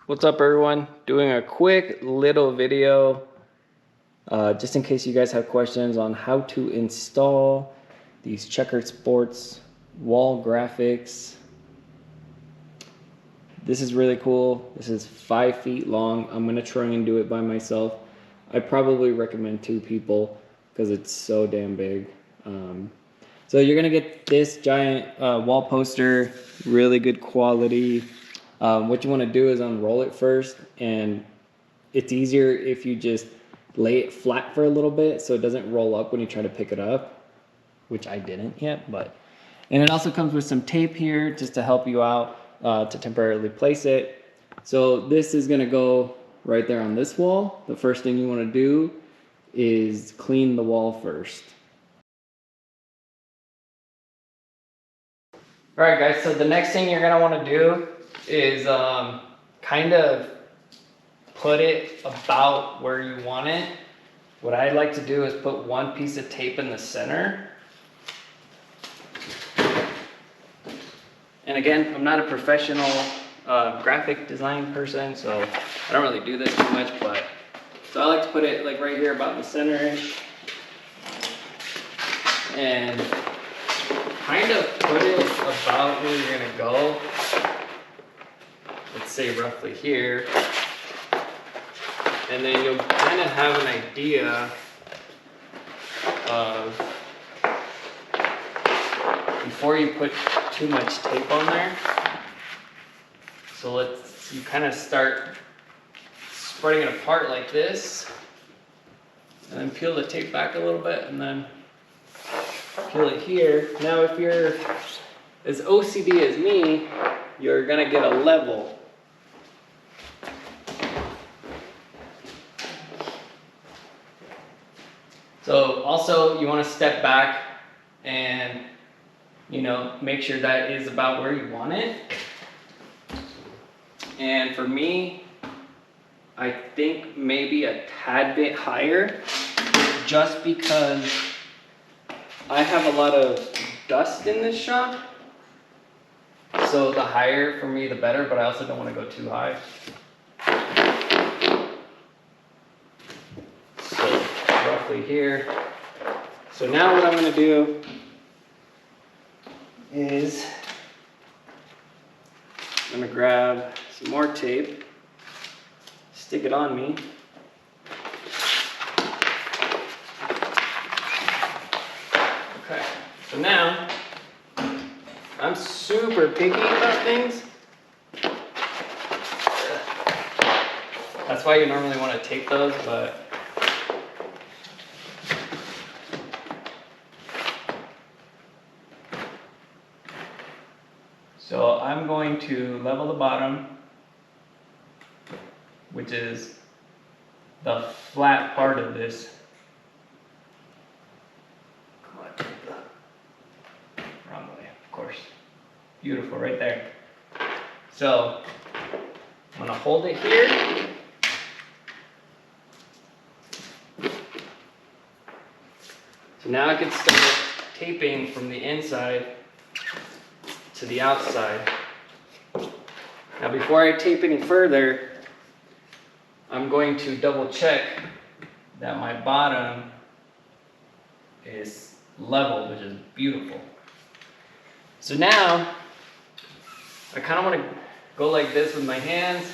What's up, everyone? Doing a quick little video just in case you guys have questions on how to install these Checkerd Sports wall graphics. This is really cool. This is 5 feet long. I'm gonna try and do it by myself. I probably recommend 2 people because it's so damn big. So you're gonna get this giant wall poster, really good quality. What you want to do is unroll it first, and it's easier if you just lay it flat for a little bit so it doesn't roll up when you try to pick it up, which I didn't yet. And it also comes with some tape here just to help you out to temporarily place it. So this is going to go right there on this wall. The first thing you want to do is clean the wall first. All right, guys, so the next thing you're going to want to do is kind of put it about where you want it. What I like to do is put one piece of tape in the center. And again, I'm not a professional graphic design person, so I don't really do this too much, but so I like to put it like right here about the center-ish. And kind of put it about where you're gonna go. Let's say roughly here. And then you'll kind of have an idea of, before you put too much tape on there. So you kind of start spreading it apart like this, and then peel the tape back a little bit, and then peel it here. Now if you're as OCD as me, you're gonna get a level. So also you want to step back and, you know, make sure that is about where you want it. And for me, I think maybe a tad bit higher, just because I have a lot of dust in this shop. So the higher for me, the better, but I also don't want to go too high. So roughly here. So now what I'm going to do is I'm going to grab some more tape, stick it on me. Okay, so now I'm super picky about things. That's why you normally want to tape those, but so I'm going to level the bottom, which is the flat part of this. Come on, wrong way, of course. Beautiful, right there. So I'm gonna hold it here. So now I can start taping from the inside to the outside. Now before I tape any further, I'm going to double check that my bottom is level, which is beautiful. So now I kind of want to go like this with my hands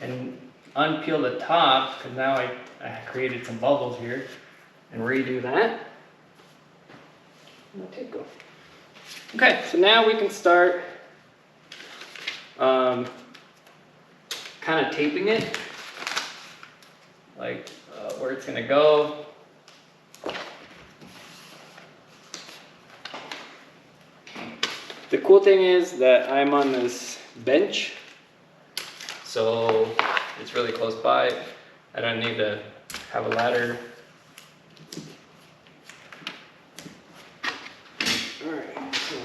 and unpeel the top, because now I created some bubbles here, and redo that. Where'd my tape go? Okay, so now we can start kind of taping it, like where it's going to go. The cool thing is that I'm on this bench, so it's really close by. I don't need to have a ladder. Alright, so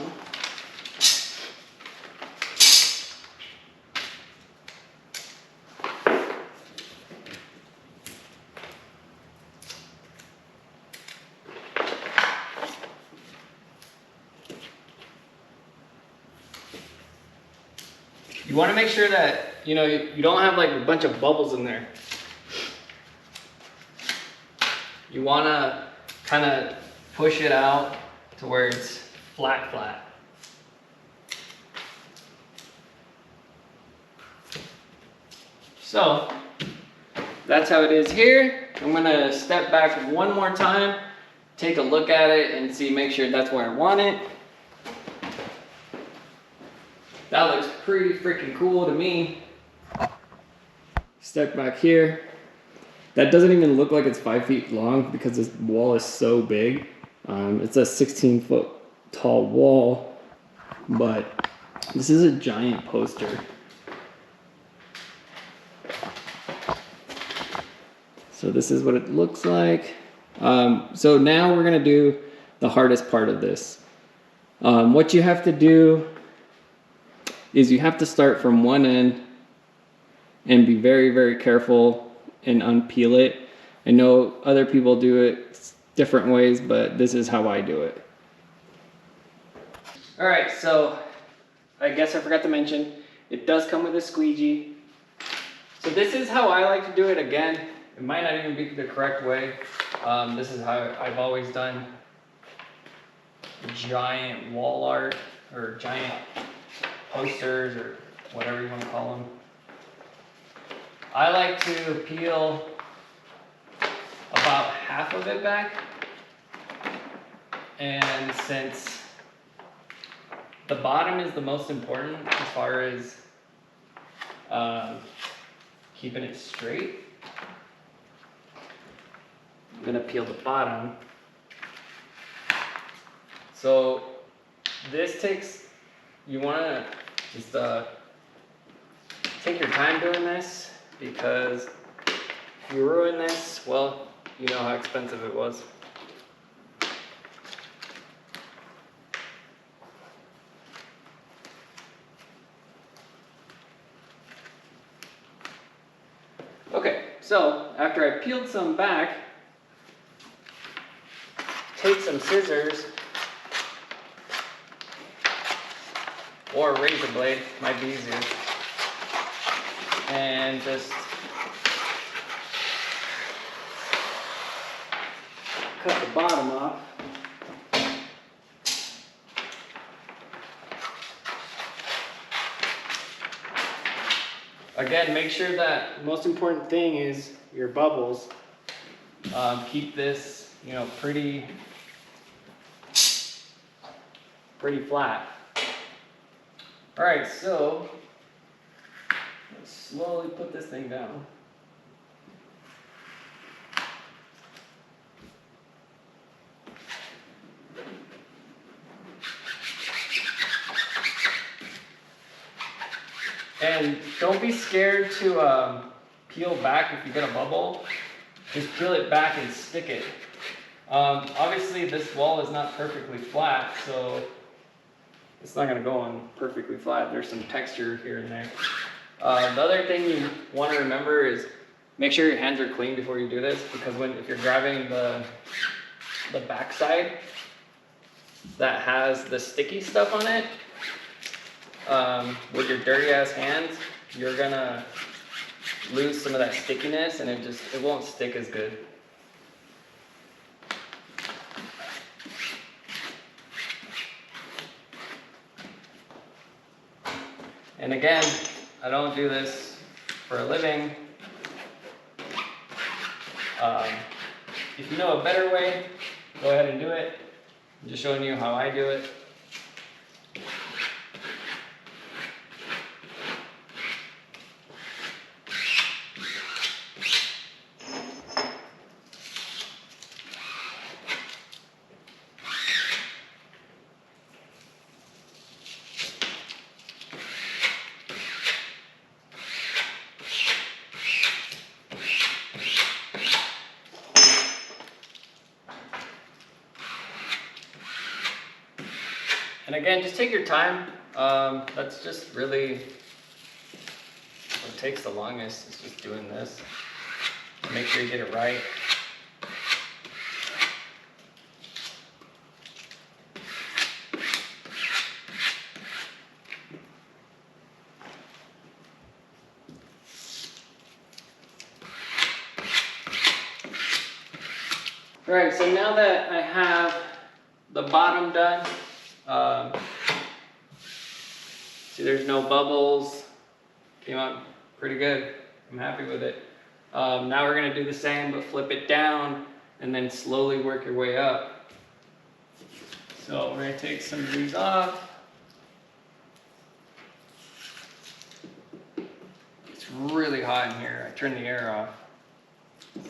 you want to make sure that you know, you don't have like a bunch of bubbles in there. You want to kind of push it out to where it's flat. So that's how it is here. I'm gonna step back one more time, take a look at it and see, make sure that's where I want it. That looks pretty freaking cool to me. Step back here. That doesn't even look like it's 5 feet long because this wall is so big. It's a 16-foot tall wall, but this is a giant poster. So this is what it looks like. So now we're gonna do the hardest part of this. What you have to do is you have to start from one end and be very, very careful and unpeel it. I know other people do it different ways, but this is how I do it. All right, so I guess I forgot to mention, it does come with a squeegee. So this is how I like to do it. Again, it might not even be the correct way. This is how I've always done giant wall art or giant posters or whatever you want to call them. I like to peel about half of it back, and since the bottom is the most important as far as keeping it straight, I'm gonna peel the bottom. So this takes, you wanna just take your time doing this, because if you ruin this, well, you know how expensive it was. Okay, so after I peeled some back, take some scissors or a razor blade, might be easier, and just cut the bottom off. Again, make sure that most important thing is your bubbles. Keep this, you know, pretty flat. All right, so let's slowly put this thing down. And don't be scared to peel back if you get a bubble. Just peel it back and stick it. Obviously this wall is not perfectly flat, so it's not gonna go on perfectly flat. There's some texture here and there. The other thing you want to remember is make sure your hands are clean before you do this, because if you're grabbing the backside that has the sticky stuff on it, with your dirty ass hands, you're gonna lose some of that stickiness, and it won't stick as good. And again, I don't do this for a living. If you know a better way, go ahead and do it. I'm just showing you how I do it. And again, just take your time. That's just really what takes the longest, is just doing this. Make sure you get it right. All right, so now that I have the bottom done, see there's no bubbles, came out pretty good. I'm happy with it. Now we're gonna do the same, but flip it down and then slowly work your way up. So we're gonna take some of these off. It's really hot in here. I turned the air off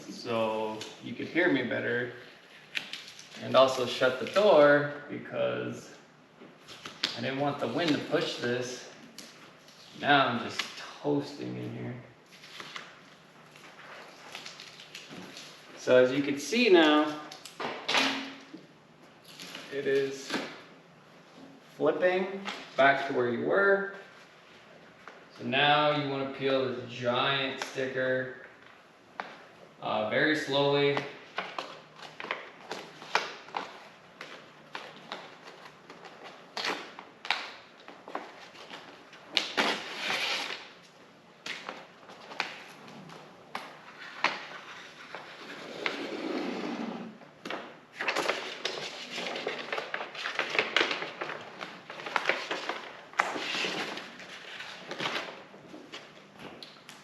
so you could hear me better, and also shut the door because I didn't want the wind to push this. Now I'm just toasting in here. So as you can see now, it is flipping back to where you were. So now you want to peel this giant sticker very slowly.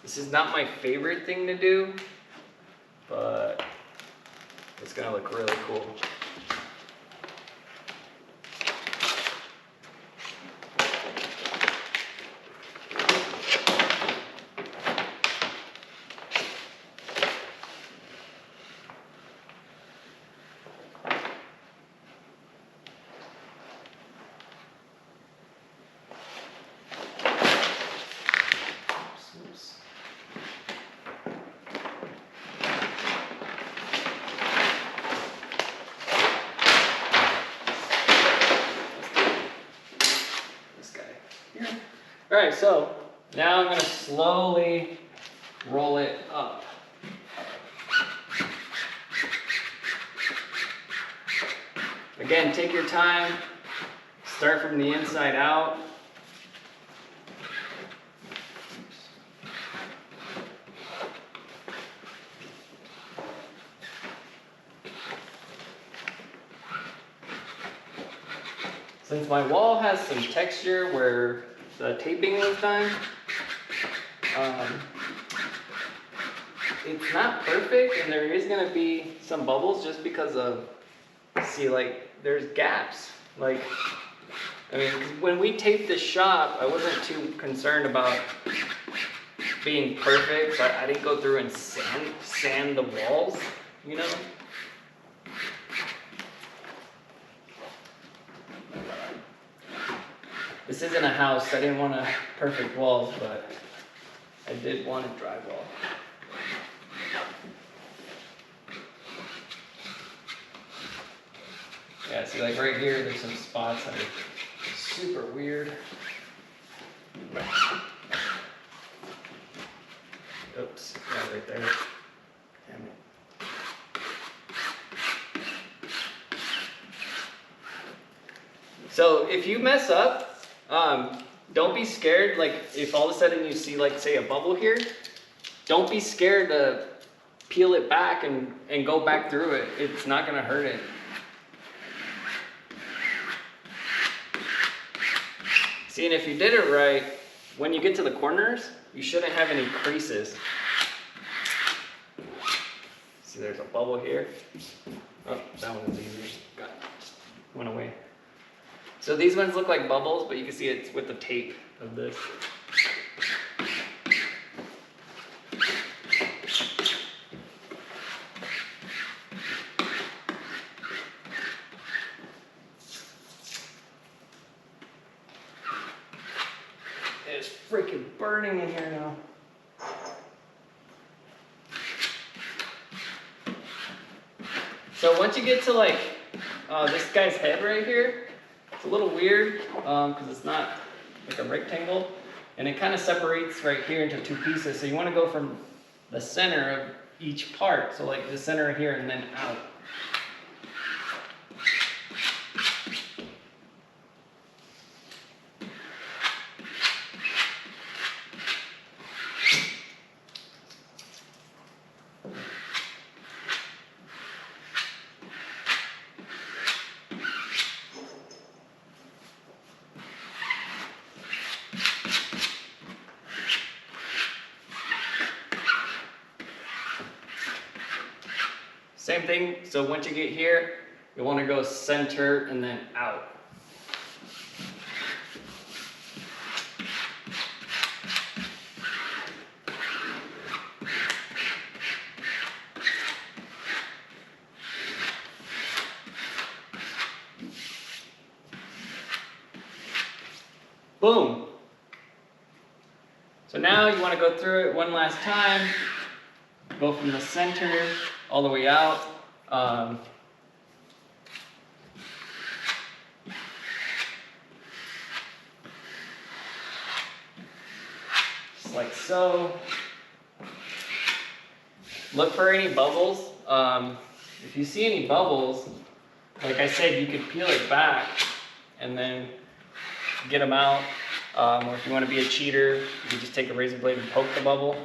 This is not my favorite thing to do, but it's gonna look really cool. All right, so now I'm gonna slowly roll it up. Again, take your time, start from the inside out. Since my wall has some texture where the taping was done, it's not perfect, and there is going to be some bubbles just because of, see, like, there's gaps. Like, I mean, when we taped the shop, I wasn't too concerned about being perfect, so I didn't go through and sand the walls, you know? This isn't a house, I didn't want perfect walls, but I did want a drywall. Yeah, see, like right here, there's some spots that are super weird. Oops, yeah, right there. Damn it. So if you mess up, don't be scared. Like if all of a sudden you see, like, say, a bubble here, don't be scared to peel it back and go back through it. It's not gonna hurt it. See, and if you did it right, when you get to the corners, you shouldn't have any creases. See, there's a bubble here. Oh, that one was easier. Got it. Went away. So these ones look like bubbles, but you can see it's with the tape of this. It's freaking burning in here now. So once you get to, like, this guy's head right here, it's a little weird because it's not like a rectangle, and it kind of separates right here into two pieces. So you want to go from the center of each part, so like the center here and then out. same thing. So once you get here, you want to go center and then out. Boom. So now you want to go through it one last time. Go from the center all the way out. Just like so. Look for any bubbles. If you see any bubbles, like I said, you could peel it back and then get them out. Or if you want to be a cheater, you can just take a razor blade and poke the bubble.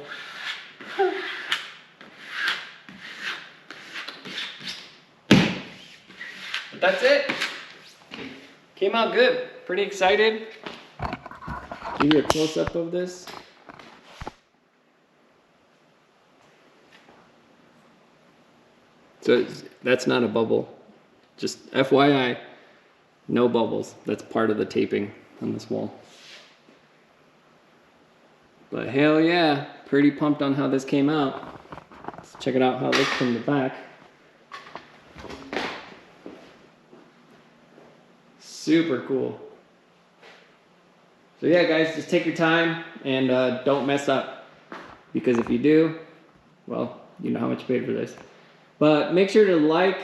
But that's it. Came out good. Pretty excited. Give you a close-up of this. So that's not a bubble. Just FYI, no bubbles. That's part of the taping on this wall. But hell yeah, pretty pumped on how this came out. Let's check it out how it looks from the back. Super cool. So yeah guys, just take your time and don't mess up. Because if you do, well, you know how much you paid for this. But make sure to like,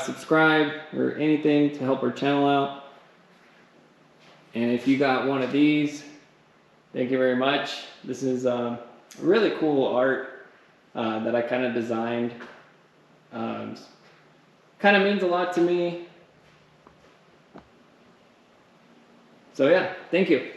subscribe, or anything to help our channel out. And if you got one of these, thank you very much. This is really cool art that I kind of designed. Kind of means a lot to me. So yeah, thank you.